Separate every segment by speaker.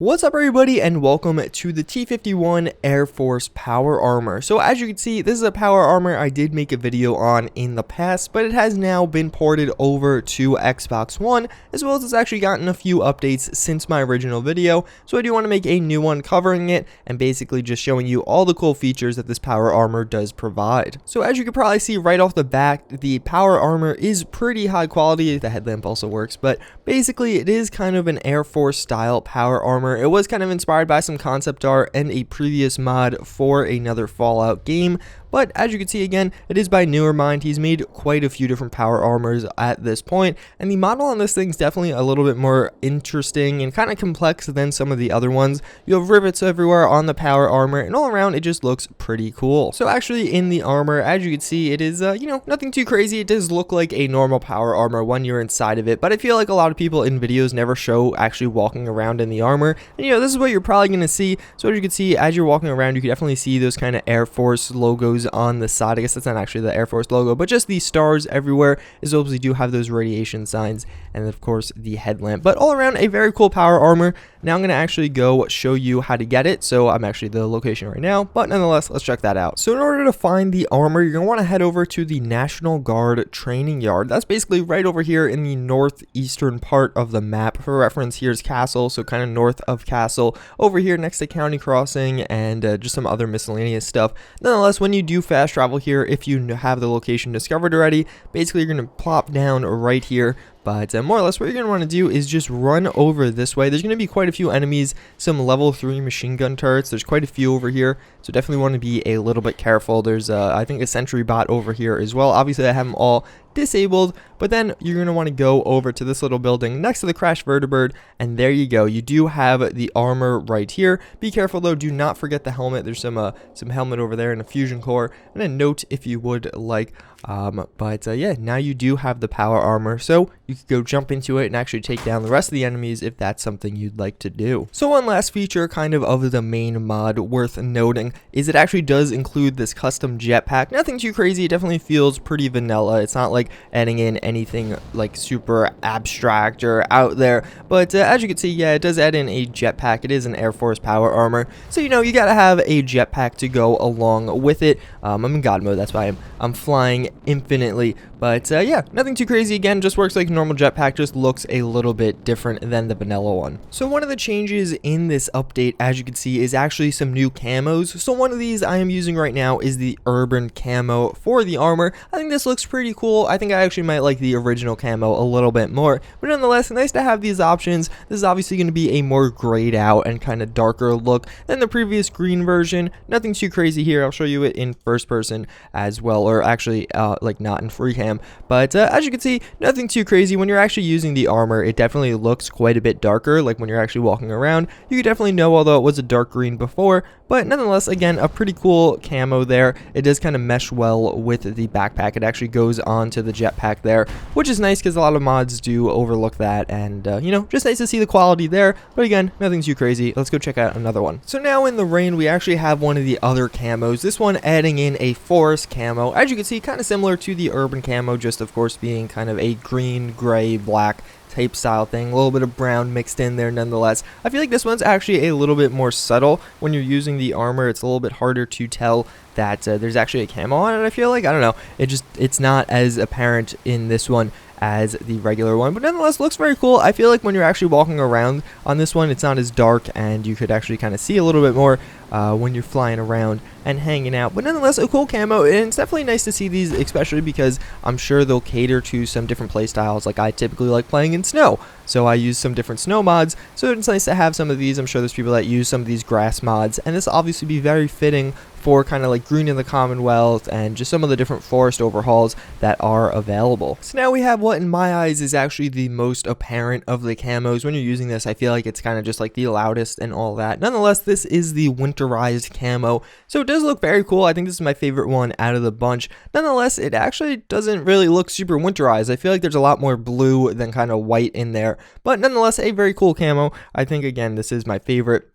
Speaker 1: What's up everybody and welcome to the T51 AirForce Power Armor. So as you can see, this is a power armor I did make a video on in the past, but it has now been ported over to Xbox One, as well as it's actually gotten a few updates since my original video. So I do want to make a new one covering it and basically just showing you all the cool features that this power armor does provide. So as you can probably see right off the bat, the power armor is pretty high quality. The headlamp also works, but basically it is kind of an Air Force style power armor. It was kind of inspired by some concept art and a previous mod for another Fallout game, but as you can see again, it is by Newer Mind. He's made quite a few different power armors at this point, and the model on this thing is definitely a little bit more interesting and kind of complex than some of the other ones. You have rivets everywhere on the power armor, and all around it just looks pretty cool. So actually in the armor, as you can see, it is nothing too crazy. It does look like a normal power armor when you're inside of it, but I feel like a lot of people in videos never show actually walking around in the armor, and this is what you're probably going to see. So as you can see, as you're walking around, you can definitely see those kind of Air Force logos on the side. I guess that's not actually the Air Force logo, but just these stars everywhere, as well as you do have those radiation signs, and of course the headlamp. But all around, a very cool power armor. Now I'm going to actually go show you how to get it. So I'm actually at the location right now, but nonetheless, let's check that out. So in order to find the armor, you're going to want to head over to the National Guard training yard. That's basically right over here in the northeastern part of the map. For reference, here's Castle, so kind of north of Castle, over here next to County Crossing, and just some other miscellaneous stuff. Nonetheless, when you do fast travel here, if you have the location discovered already, basically you're going to plop down right here. But more or less what you're going to want to do is just run over this way. There's going to be quite a few enemies, some level 3 machine gun turrets. There's quite a few over here, so definitely want to be a little bit careful. There's I think a sentry bot over here as well. Obviously I have them all disabled, but then you're going to want to go over to this little building next to the crashed vertibird, and there you go. You do have the armor right here. Be careful though, do not forget the helmet. There's some helmet over there and a fusion core and a note if you would like. Yeah, now you do have the power armor, so you could go jump into it and actually take down the rest of the enemies if that's something you'd like to do. So one last feature kind of the main mod worth noting is it actually does include this custom jetpack. Nothing too crazy. It definitely feels pretty vanilla. It's not like adding in anything like super abstract or out there, but as you can see, yeah, it does add in a jetpack. It is an Air Force power armor, so you gotta have a jetpack to go along with it. I'm in God mode, that's why I'm flying infinitely, but yeah, nothing too crazy. Again, just works like a normal jetpack, just looks a little bit different than the vanilla one. So one of the changes in this update, as you can see, is actually some new camos. So one of these I am using right now is the urban camo for the armor. I think this looks pretty cool. I think I actually might like the original camo a little bit more, but nonetheless, nice to have these options. This is obviously going to be a more grayed out and kind of darker look than the previous green version. Nothing too crazy here. I'll show you it in first person as well, or actually like not in free cam, but as you can see, nothing too crazy. When you're actually using the armor, it definitely looks quite a bit darker. Like when you're actually walking around, you could definitely know, although it was a dark green before, but nonetheless, again, a pretty cool camo there. It does kind of mesh well with the backpack. It actually goes onto the jetpack there, which is nice because a lot of mods do overlook that, and just nice to see the quality there. But again, nothing too crazy. Let's go check out another one. So now in the rain, we actually have one of the other camos. This one adding in a forest camo. As you can see, kind of similar to the urban camo, just of course being kind of a green, gray, black type style thing, a little bit of brown mixed in there nonetheless. I feel like this one's actually a little bit more subtle. When you're using the armor, it's a little bit harder to tell that there's actually a camo on it. I feel like, I don't know, it's not as apparent in this one as the regular one, but nonetheless looks very cool. I feel like when you're actually walking around on this one, it's not as dark, and you could actually kind of see a little bit more when you're flying around and hanging out. But nonetheless, a cool camo, and it's definitely nice to see these, especially because I'm sure they'll cater to some different play styles. Like I typically like playing in snow, so I use some different snow mods, so it's nice to have some of these. I'm sure there's people that use some of these grass mods, and this will obviously be very fitting for kind of like Green in the Commonwealth and just some of the different forest overhauls that are available. So now we have what in my eyes is actually the most apparent of the camos. When you're using this, I feel like it's kind of just like the loudest and all that. Nonetheless, this is the winterized camo, so it does look very cool. I think this is my favorite one out of the bunch. Nonetheless, it actually doesn't really look super winterized. I feel like there's a lot more blue than kind of white in there, but nonetheless, a very cool camo. I think again, this is my favorite.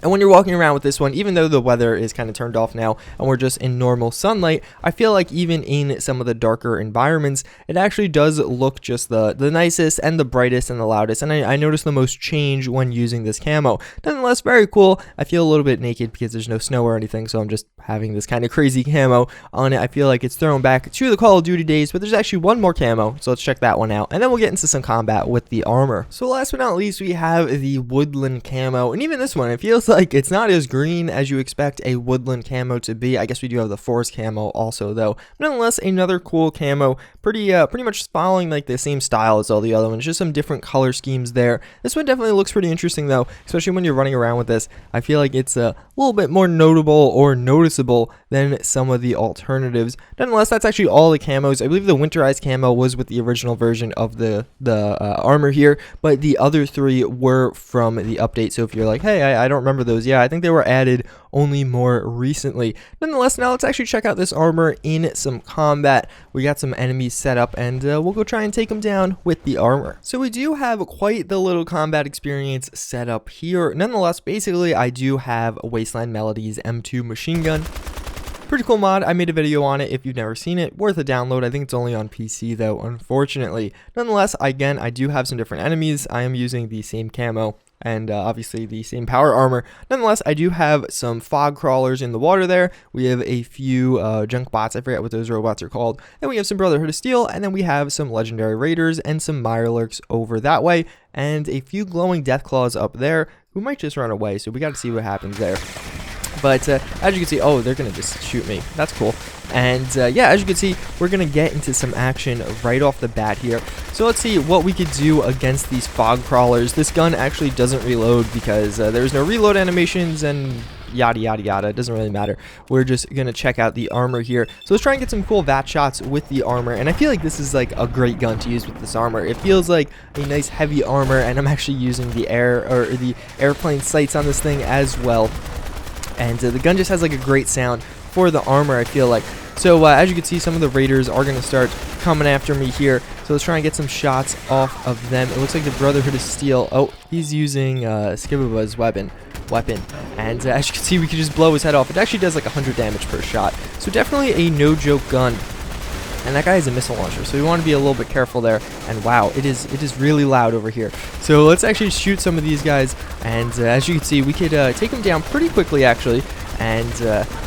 Speaker 1: And when you're walking around with this one, even though the weather is kind of turned off now and we're just in normal sunlight, I feel like even in some of the darker environments, it actually does look just the nicest and the brightest and the loudest. And I noticed the most change when using this camo. Nonetheless, very cool. I feel a little bit naked because there's no snow or anything, so I'm just having this kind of crazy camo on it. I feel like it's thrown back to the Call of Duty days, but there's actually one more camo, so let's check that one out. And then we'll get into some combat with the armor. So last but not least, we have the Woodland Camo. And even this one, it feels like it's not as green as you expect a Woodland Camo to be. I guess we do have the Forest Camo also, though. Nonetheless, another cool camo, pretty much following like the same style as all the other ones, just some different color schemes there. This one definitely looks pretty interesting though, especially when you're running around with this. I feel like it's a little bit more notable or noticeable than some of the alternatives. Nonetheless, that's actually all the camos. I believe the winterized camo was with the original version of the armor here, but the other three were from the update. So if you're like, hey, I don't remember those, yeah, I think they were added only more recently. Nonetheless, now let's actually check out this armor in some combat. We got some enemies set up, and we'll go try and take them down with the armor. So we do have quite the little combat experience set up here. Nonetheless, basically, I do have a Wasteland Melodies M2 machine gun. Pretty cool mod. I made a video on it if you've never seen it. Worth a download. I think it's only on PC though, unfortunately. Nonetheless, again, I do have some different enemies. I am using the same camo and obviously the same power armor. Nonetheless, I do have some fog crawlers in the water there. We have a few junk bots. I forget what those robots are called. Then we have some Brotherhood of Steel, and then we have some legendary raiders and some Mirelurks over that way, and a few glowing death claws up there who might just run away. So we got to see what happens there. But as you can see, oh, they're going to just shoot me. That's cool. And yeah, as you can see, we're going to get into some action right off the bat here. So let's see what we could do against these fog crawlers. This gun actually doesn't reload because there's no reload animations and yada yada yada. It doesn't really matter. We're just going to check out the armor here. So let's try and get some cool VAT shots with the armor. And I feel like this is like a great gun to use with this armor. It feels like a nice heavy armor, and I'm actually using the airplane sights on this thing as well. And the gun just has like a great sound for the armor, I feel like. So as you can see, some of the raiders are going to start coming after me here. So let's try and get some shots off of them. It looks like the Brotherhood of Steel. Oh, he's using Skibaba's weapon. And as you can see, we can just blow his head off. It actually does like 100 damage per shot. So definitely a no-joke gun. And that guy has a missile launcher, so we want to be a little bit careful there. And wow, it is really loud over here. So let's actually shoot some of these guys. And as you can see, we could take them down pretty quickly, actually. And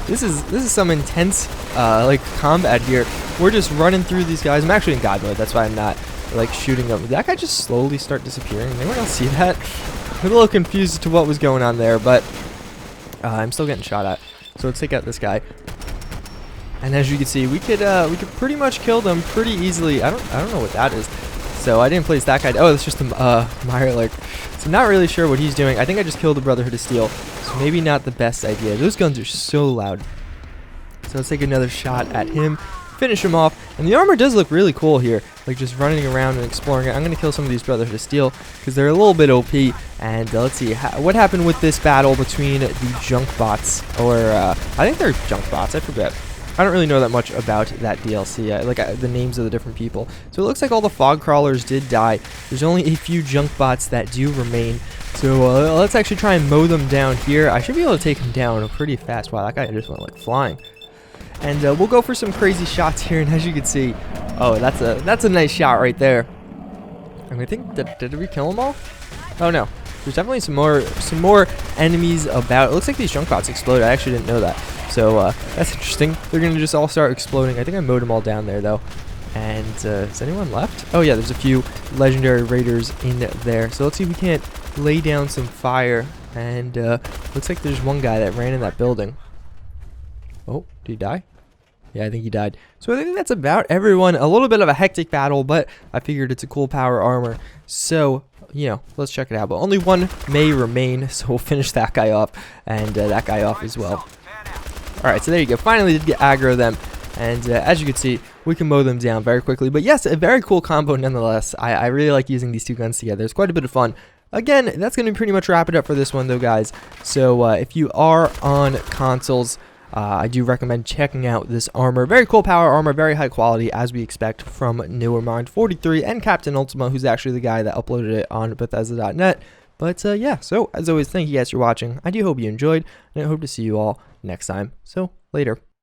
Speaker 1: this is some intense like combat here. We're just running through these guys. I'm actually in God mode, that's why I'm not like shooting them. Did that guy just slowly start disappearing? Anyone else see that? I'm a little confused as to what was going on there, but I'm still getting shot at. So let's take out this guy. And as you can see, we could pretty much kill them pretty easily. I don't know what that is. So I didn't place that guy. Oh, it's just a Mirelurk. So I'm not really sure what he's doing. I think I just killed the Brotherhood of Steel. So maybe not the best idea. Those guns are so loud. So let's take another shot at him. Finish him off. And the armor does look really cool here. Like just running around and exploring it. I'm going to kill some of these Brotherhood of Steel because they're a little bit OP. And let's see what happened with this battle between the junk bots. Or I think they're junk bots. I forget. I don't really know that much about that DLC, the names of the different people. So it looks like all the fog crawlers did die. There's only a few junk bots that do remain. So let's actually try and mow them down here. I should be able to take them down pretty fast. Wow, that guy just went like flying. And we'll go for some crazy shots here. And as you can see, oh, that's a nice shot right there. And I think did we kill them all? Oh no, there's definitely some more enemies about. It looks like these junk bots exploded. I actually didn't know that. So that's interesting. They're going to just all start exploding. I think I mowed them all down there, though. And is anyone left? Oh, yeah, there's a few legendary raiders in there. So let's see if we can't lay down some fire. And looks like there's one guy that ran in that building. Oh, did he die? Yeah, I think he died. So I think that's about everyone. A little bit of a hectic battle, but I figured it's a cool power armor. So, you know, let's check it out. But only one may remain, so we'll finish that guy off and that guy off as well. Alright, so there you go. Finally did get aggro them. And as you can see, we can mow them down very quickly. But yes, a very cool combo nonetheless. I really like using these two guns together. It's quite a bit of fun. Again, that's going to pretty much wrap it up for this one, though, guys. So if you are on consoles, I do recommend checking out this armor. Very cool power armor, very high quality, as we expect from Newer Mind 43 and Captain Ultima, who's actually the guy that uploaded it on Bethesda.net. But yeah, so as always, thank you guys for watching. I do hope you enjoyed, and I hope to see you all next time. So later.